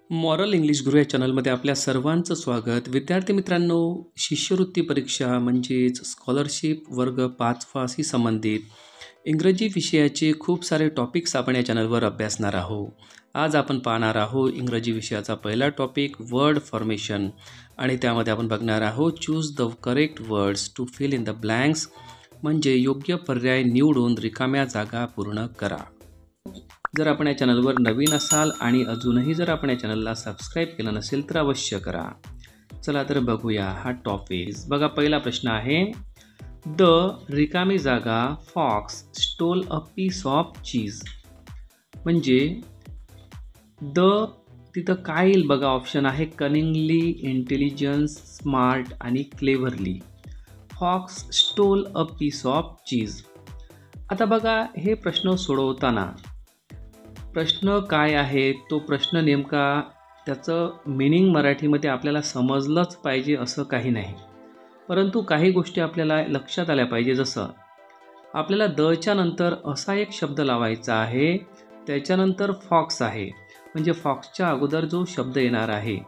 Moral English गुरु या चॅनलमध्ये आपल्या सर्वांचं स्वागत. विद्यार्थी मित्रांनो, शिष्यवृत्ती परीक्षा म्हणजेच स्कॉलरशिप वर्ग 5शी संबंधित इंग्रजी विषयाचे खूप सारे टॉपिक्स आपण या चॅनलवर अभ्यासणार आहोत. आज आपण पाहणार आहोत इंग्रजी विषयाचा पहिला टॉपिक वर्ड फॉर्मेशन आणि त्यामध्ये आपण बघणार आहोत choose the correct words to fill in the blanks म्हणजे योग्य पर्याय निवडून रिकाम्या जागा पूर्ण करा. जर आपण या चॅनलवर नवीन असाल आणि अजूनही जर आपण या चॅनलला सबस्क्राईब केलं नसेल तर अवश्य करा. चला तर बघूया हा टॉपिक. बघा, पहिला प्रश्न आहे, द रिकामी जागा fox stole a piece of cheese. म्हणजे द तिथं काय येईल बघा, ऑप्शन आहे कनिंगली, इंटेलिजन्स, स्मार्ट आणि cleverly. Fox stole a piece of cheese. आता बघा, हे प्रश्न सोडवताना प्रश्न काय आहे, तो प्रश्न नेमका त्याचं मीनिंग मराठीमध्ये आपल्याला समजलंच पाहिजे असं काही नाही, परंतु काही गोष्टी आपल्याला लक्षात आल्या पाहिजे. जसं आपल्याला दच्या नंतर असा एक शब्द लावायचा आहे, त्याच्यानंतर फॉक्स आहे, म्हणजे फॉक्सच्या अगोदर जो शब्द येणार आहे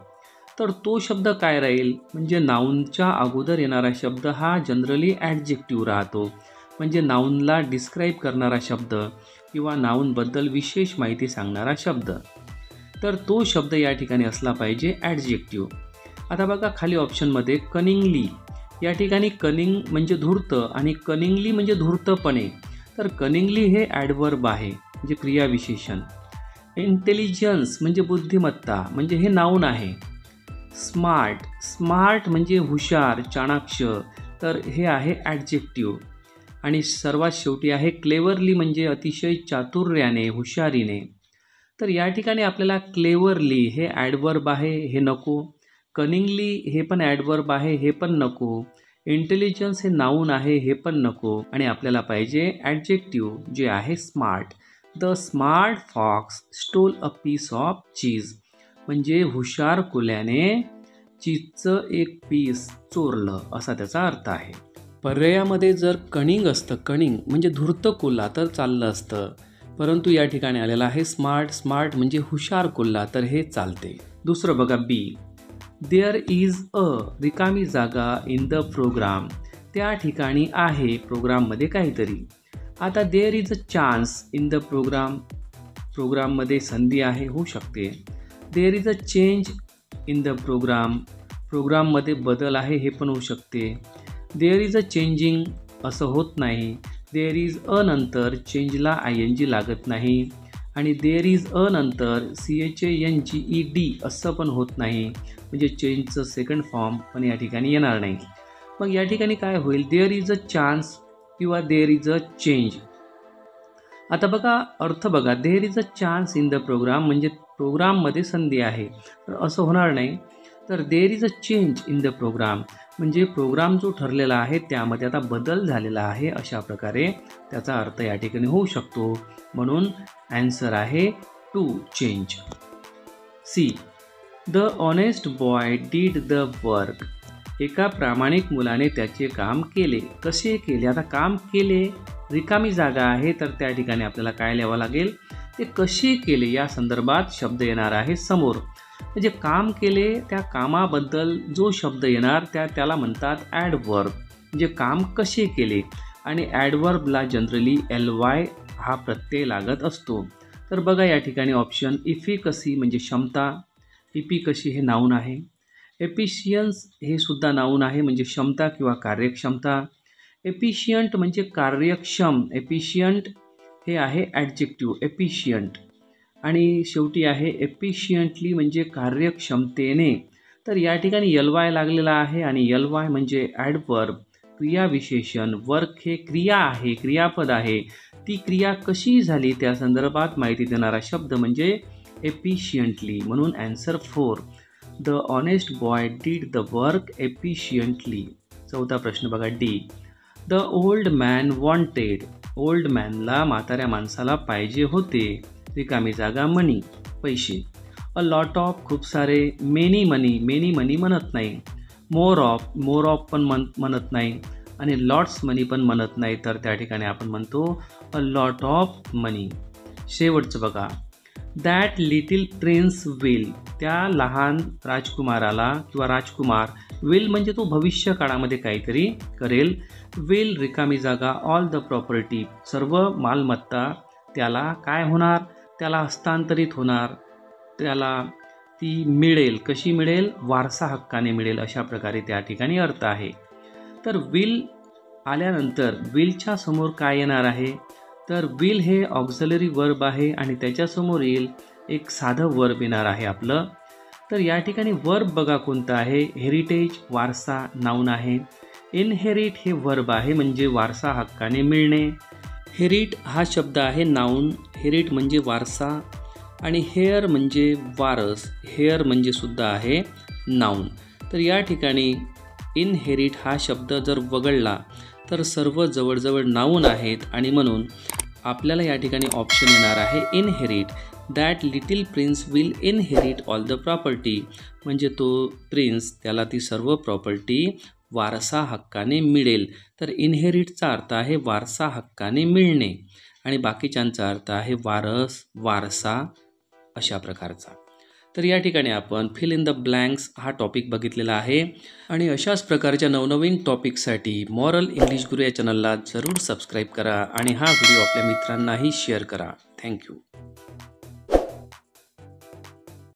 तर तो शब्द काय राहील, म्हणजे नाऊनच्या अगोदर येणारा शब्द हा जनरली ॲडजेक्टिव्ह राहतो, म्हणजे नाऊनला डिस्क्राईब करणारा शब्द किंवा नाऊनबद्दल विशेष माहिती सांगणारा शब्द. तर तो शब्द या ठिकाणी असला पाहिजे ॲडजेक्टिव्ह. आता बघा खाली ऑप्शनमध्ये कनिंगली, या ठिकाणी कनिंग म्हणजे धूर्त आणि कनिंगली म्हणजे धूर्तपणे. तर कनिंगली हे ॲडवर्ब आहे, म्हणजे क्रियाविशेषण. इंटेलिजन्स म्हणजे बुद्धिमत्ता, म्हणजे हे नाऊन आहे. स्मार्ट म्हणजे हुशार, चाणाक्ष, तर हे आहे ॲडजेक्टिव्ह. आणि सर्वात शेवटी आहे क्लेव्हरली, म्हणजे अतिशय चातुर्याने, हुशारीने. तर या ठिकाणी आपल्याला क्लेव्हरली हे ॲडवर्ब आहे, हे नको. कनिंगली हे पण ॲडवर्ब आहे, हे पण नको. इंटेलिजन्स हे नाऊन आहे, हे पण नको. आणि आपल्याला पाहिजे ॲडजेक्टिव्ह, जे आहे smart. The smart fox stole a piece of cheese, म्हणजे हुशार कोल्याने चीजचं एक पीस चोरलं, असा त्याचा अर्थ आहे. पर्यायामध्ये जर कनिंग असतं, कनिंग म्हणजे धूर्त कोल्हा, तर चाललं असतं, परंतु या ठिकाणी आलेलं आहे स्मार्ट म्हणजे हुशार कोल्हा, तर हे चालते. दुसरं बघा, बी, देअर इज अ रिकामी जागा इन द प्रोग्राम. त्या ठिकाणी आहे प्रोग्राममध्ये काहीतरी. आता there is a chance in the प्रोग्राममध्ये संधी आहे, होऊ शकते. There is a change in the प्रोग्राममध्ये बदल आहे, हे पण होऊ शकते. देअर इज अ चेंजिंग असं होत नाही. देअर इज अ नंतर चेंजला ING लागत नाही. आणि देअर इज अ नंतर CHANGED असं पण होत नाही, म्हणजे चेंजचं सेकंड फॉर्म पण या ठिकाणी येणार नाही. मग या ठिकाणी काय होईल, देअर इज अ चान्स किंवा देअर इज अ चेंज. आता बघा अर्थ बघा, there is a chance in the program म्हणजे प्रोग्राममध्ये संधी आहे, तर असं होणार नाही. तर there is a change in the program म्हणजे प्रोग्राम जो ठरलेला आहे त्यामध्ये आता बदल झालेला आहे, अशा प्रकारे त्याचा अर्थ या ठिकाणी होऊ शकतो. म्हणून ॲन्सर आहे to change. See, the honest boy did the work. एका प्रामाणिक मुलाने त्याचे काम केले. कसे केले, आता काम केले, रिकामी जागा आहे, तर त्या ठिकाणी आपल्याला काय लिहावं लागेल, ते कसे केले या संदर्भात शब्द येणार आहे समोर. म्हणजे काम केले, त्या कामाबद्दल जो शब्द येणार त्याला म्हणतात ॲडवर्ब, म्हणजे काम कसे केले. आणि ॲडवर्बला जनरली LY हा प्रत्यय लागत असतो. तर बघा या ठिकाणी ऑप्शन, इफिकसी म्हणजे क्षमता, इफिकसी हे नाऊन आहे. एफिशियन्स हे सुद्धा नाऊन आहे, म्हणजे क्षमता किंवा कार्यक्षमता. एफिशियंट म्हणजे कार्यक्षम, एफिशियंट हे आहे ॲडजेक्टिव्ह, एफिशियंट. आणि शेवटी आहे एफिशियंटली म्हणजे कार्यक्षमतेने. तर या ठिकाणी LY लागलेला आहे आणि LY म्हणजे ॲडवर्ब, क्रियाविशेषण. वर्क हे क्रिया आहे, क्रियापद आहे. ती क्रिया कशी झाली त्या संदर्भात माहिती देणारा शब्द म्हणजे एफिशियंटली. म्हणून answer 4, the honest boy did the work efficiently. चौथा प्रश्न बघा, D, the old man wanted. Old मॅनला, म्हाताऱ्या माणसाला पाहिजे होते रिकामी जागा मनी, पैसे. अ लॉट ऑफ खूप सारे. मेनी मनी म्हणत नाही. मोर ऑफ पण म्हणत नाही. आणि लॉट्स मनी पण म्हणत नाही, तर त्या ठिकाणी आपण म्हणतो अ लॉट ऑफ मनी. शेवटचं बघा, दॅट लिटिल प्रिन्स विल, त्या लहान राजकुमाराला किंवा राजकुमार, विल म्हणजे तो भविष्य काळामध्ये काहीतरी करेल, विल रिकामी जागा, ऑल द प्रॉपर्टी, सर्व मालमत्ता त्याला काय होणार, त्याला हस्तांतरित होणार, त्याला ती मिळेल. कशी मिळेल? वारसा हक्काने मिळेल, अशा प्रकारे त्या ठिकाणी अर्थ आहे. तर विल आल्यानंतर विलच्या समोर काय येणार आहे? तर विल हे ऑक्झिलरी वर्ब आहे आणि त्याच्यासमोर येईल एक साधं वर्ब येणार आहे आपलं. तर या ठिकाणी वर्ब बघा कोणता आहे? हेरिटेज, वारसा, नाऊन आहे. इनहेरिट हे वर्ब आहे, म्हणजे वारसा हक्काने मिळणे. हेरिट हा शब्द आहे नाऊन, हेरिट म्हणजे वारसा, आणि हेअर म्हणजे वारस, हेअर म्हणजे सुद्धा आहे नाऊन. तर या ठिकाणी इनहेरिट हा शब्द जर वगळला तर सर्व जवळजवळ नाऊन आहेत, आणि म्हणून आपल्याला या ठिकाणी ऑप्शन येणार आहे inherit. That little prince will inherit all the property, म्हणजे तो प्रिन्स, त्याला ती सर्व प्रॉपर्टी वारसा हक्काने मिळेल. तर इनहेरिटचा अर्थ आहे वारसा हक्काने मिळणे, आणि बाकीच्यांचा अर्थ आहे वारस, वारसा, अशा प्रकारचा. तर या ठिकाणी आपण फिल इन द ब्लँक्स हा टॉपिक बघितलेला आहे, आणि अशाच प्रकारच्या नवनवीन टॉपिकसाठी मॉरल इंग्लिश गुरु या चॅनलला जरूर सबस्क्राईब करा आणि हा व्हिडिओ आपल्या मित्रांनाही शेअर करा. थँक्यू.